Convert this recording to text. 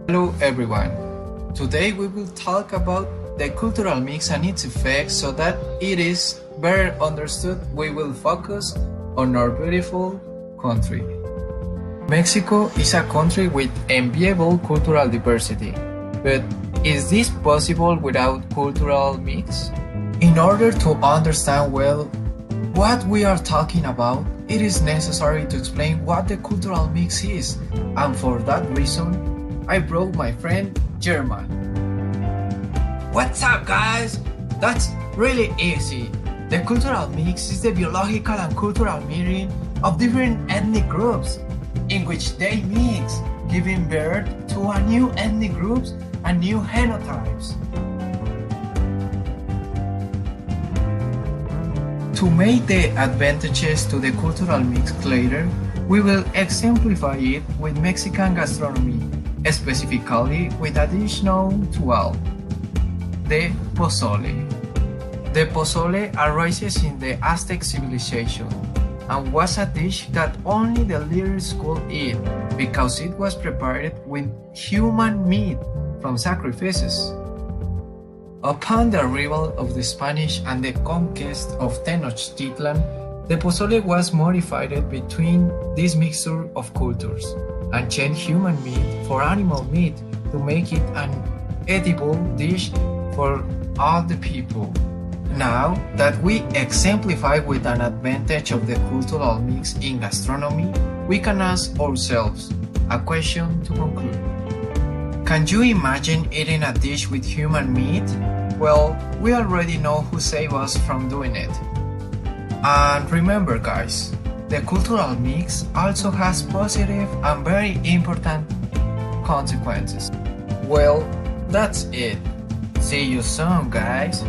Hello everyone. Today we will talk about the cultural mix and its effects so that it is better understood. We will focus on our beautiful country. Mexico is a country with enviable cultural diversity, but is this possible without cultural mix? In order to understand well what we are talking about, it is necessary to explain what the cultural mix is, and for that reason, I brought my friend German. What's up, guys? That's really easy. The cultural mix is the biological and cultural mirroring of different ethnic groups in which they mix, giving birth to a new ethnic groups and new genotypes. To make the advantages to the cultural mix clearer, we will exemplify it with Mexican gastronomy, specifically with a dish known to all, the pozole. The pozole arises in the Aztec civilization and was a dish that only the leaders could eat because it was prepared with human meat from sacrifices. Upon the arrival of the Spanish and the conquest of Tenochtitlan, the pozole was modified between this mixture of cultures and changed human meat for animal meat to make it an edible dish for all the people. Now that we exemplify with an advantage of the cultural mix in gastronomy, we can ask ourselves a question to conclude. Can you imagine eating a dish with human meat? Well, we already know who saved us from doing it. And remember, guys, the cultural mix also has positive and very important consequences. Well, that's it. See you soon, guys.